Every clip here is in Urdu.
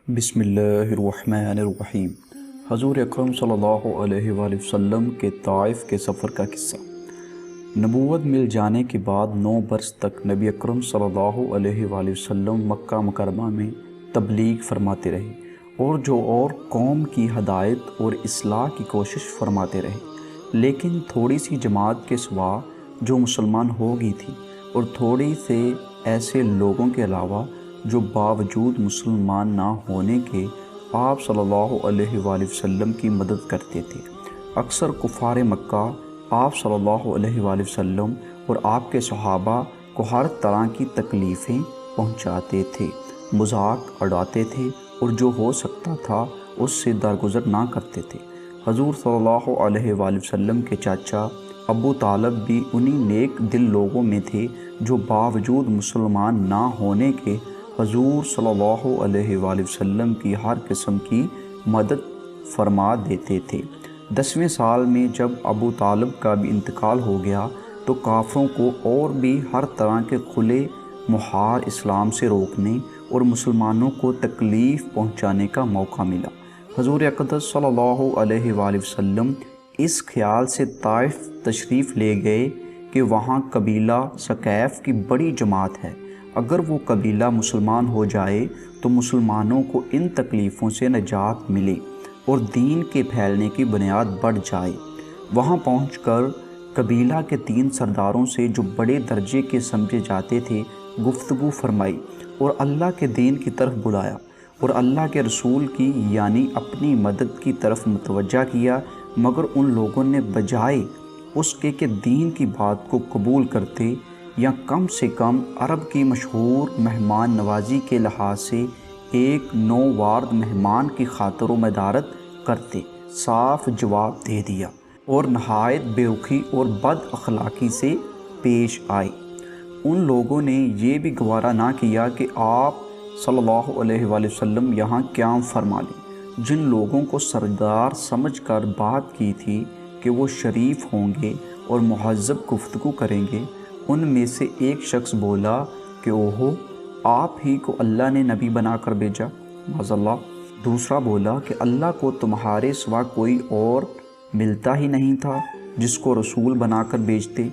بسم اللہ الرحمن الرحیم۔ حضور اکرم صلی اللہ علیہ وآلہ وسلم کے طائف کے سفر کا قصہ۔ نبوت مل جانے کے بعد 9 برس تک نبی اکرم صلی اللہ علیہ وآلہ وسلم مکہ مکرمہ میں تبلیغ فرماتے رہے اور قوم کی ہدایت اور اصلاح کی کوشش فرماتے رہے، لیکن تھوڑی سی جماعت کے سوا جو مسلمان ہو گئی تھی اور تھوڑی سے ایسے لوگوں کے علاوہ جو باوجود مسلمان نہ ہونے کے آپ صلی اللہ علیہ وآلہ وسلم کی مدد کرتے تھے۔ اکثر کفار مکہ آپ صلی اللہ علیہ وآلہ وسلم اور آپ کے صحابہ کو ہر طرح کی تکلیفیں پہنچاتے تھے، مذاق اڑاتے تھے اور جو ہو سکتا تھا اس سے درگزر نہ کرتے تھے۔ حضور صلی اللہ علیہ وآلہ وسلم کے چاچا ابو طالب بھی انہی نیک دل لوگوں میں تھے جو باوجود مسلمان نہ ہونے کے حضور صلی اللہ علیہ وآلہ وسلم کی ہر قسم کی مدد فرما دیتے تھے۔ 10ویں سال میں جب ابو طالب کا بھی انتقال ہو گیا تو کافروں کو اور بھی ہر طرح کے کھلے محال اسلام سے روکنے اور مسلمانوں کو تکلیف پہنچانے کا موقع ملا۔ حضور اقدس صلی اللہ علیہ وآلہ وسلم اس خیال سے طائف تشریف لے گئے کہ وہاں قبیلہ ثقیف کی بڑی جماعت ہے، اگر وہ قبیلہ مسلمان ہو جائے تو مسلمانوں کو ان تکلیفوں سے نجات ملے اور دین کے پھیلنے کی بنیاد بڑھ جائے۔ وہاں پہنچ کر قبیلہ کے 3 سرداروں سے جو بڑے درجے کے سمجھے جاتے تھے گفتگو فرمائی اور اللہ کے دین کی طرف بلایا اور اللہ کے رسول کی یعنی اپنی مدد کی طرف متوجہ کیا، مگر ان لوگوں نے بجائے اس کے کہ دین کی بات کو قبول کرتے یا کم سے کم عرب کی مشہور مہمان نوازی کے لحاظ سے ایک نووارد مہمان کی خاطر و مدارت کرتے، صاف جواب دے دیا اور نہایت بے رخی اور بد اخلاقی سے پیش آئے۔ ان لوگوں نے یہ بھی گوارا نہ کیا کہ آپ صلی اللہ علیہ وآلہ وسلم یہاں قیام فرما لیں۔ جن لوگوں کو سردار سمجھ کر بات کی تھی کہ وہ شریف ہوں گے اور مہذب گفتگو کریں گے، ان میں سے ایک شخص بولا کہ اوہو، آپ ہی کو اللہ نے نبی بنا کر بھیجا، معاذ اللہ۔ دوسرا بولا کہ اللہ کو تمہارے سوا کوئی اور ملتا ہی نہیں تھا جس کو رسول بنا کر بھیجتے۔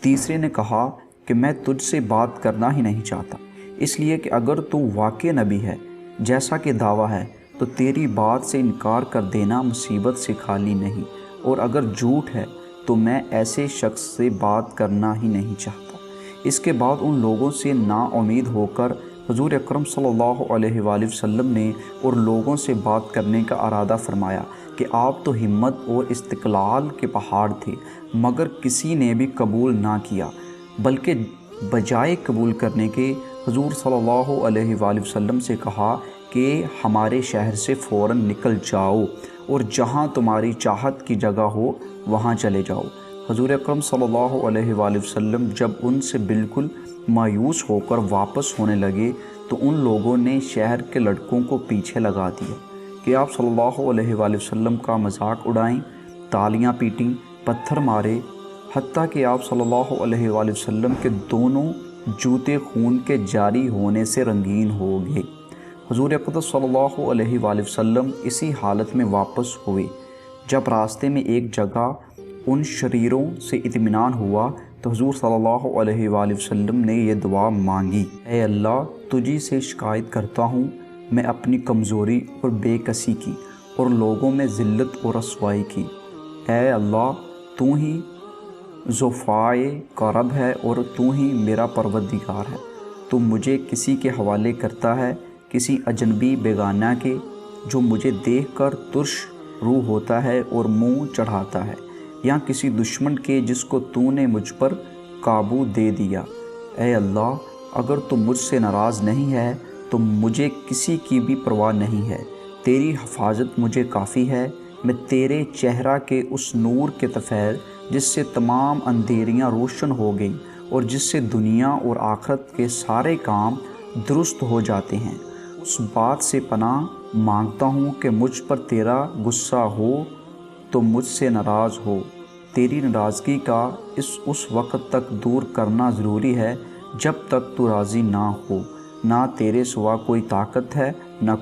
تیسرے نے کہا کہ میں تجھ سے بات کرنا ہی نہیں چاہتا، اس لیے کہ اگر تو واقع نبی ہے جیسا کہ دعویٰ ہے تو تیری بات سے انکار کر دینا مصیبت سے خالی نہیں، اور اگر جھوٹ ہے تو میں ایسے شخص سے بات کرنا ہی نہیں چاہتا۔ اس کے بعد ان لوگوں سے نا امید ہو کر حضور اکرم صلی اللہ علیہ وآلہ وسلم نے اور لوگوں سے بات کرنے کا ارادہ فرمایا کہ آپ تو ہمت اور استقلال کے پہاڑ تھے، مگر کسی نے بھی قبول نہ کیا، بلکہ بجائے قبول کرنے کے حضور صلی اللہ علیہ وآلہ وسلم سے کہا کہ ہمارے شہر سے فوراً نکل جاؤ اور جہاں تمہاری چاہت کی جگہ ہو وہاں چلے جاؤ۔ حضور اکرم صلی اللہ علیہ وآلہ وسلم جب ان سے بالکل مایوس ہو کر واپس ہونے لگے تو ان لوگوں نے شہر کے لڑکوں کو پیچھے لگا دیا کہ آپ صلی اللہ علیہ وآلہ وسلم کا مذاق اڑائیں، تالیاں پیٹیں، پتھر مارے، حتیٰ کہ آپ صلی اللہ علیہ وآلہ وسلم کے دونوں جوتے خون کے جاری ہونے سے رنگین ہو گئے۔ حضور اقدس صلی اللہ علیہ وآلہ وسلم اسی حالت میں واپس ہوئے۔ جب راستے میں ایک جگہ ان شریروں سے اطمینان ہوا تو حضور صلی اللہ علیہ وآلہ وسلم نے یہ دعا مانگی، اے اللہ، تجھی سے شکایت کرتا ہوں میں اپنی کمزوری اور بے کسی کی اور لوگوں میں ذلت اور رسوائی کی۔ اے اللہ، تو ہی ذوالفائے کرب ہے اور تو ہی میرا پروردگار ہے۔ تو مجھے کسی کے حوالے کرتا ہے، کسی اجنبی بیگانہ کے جو مجھے دیکھ کر ترش روح ہوتا ہے اور منہ چڑھاتا ہے، یا کسی دشمن کے جس کو تو نے مجھ پر قابو دے دیا۔ اے اللہ، اگر تو مجھ سے ناراض نہیں ہے تو مجھے کسی کی بھی پرواہ نہیں ہے، تیری حفاظت مجھے کافی ہے۔ میں تیرے چہرہ کے اس نور کے طفیل جس سے تمام اندھیریاں روشن ہو گئیں اور جس سے دنیا اور آخرت کے سارے کام درست ہو جاتے ہیں، اس بات سے پناہ مانگتا ہوں کہ مجھ پر تیرا غصہ ہو تو مجھ سے ناراض ہو۔ تیری ناراضگی کا اس وقت تک دور کرنا ضروری ہے جب تک تو راضی نہ ہو، نہ تیرے سوا کوئی طاقت ہے نہ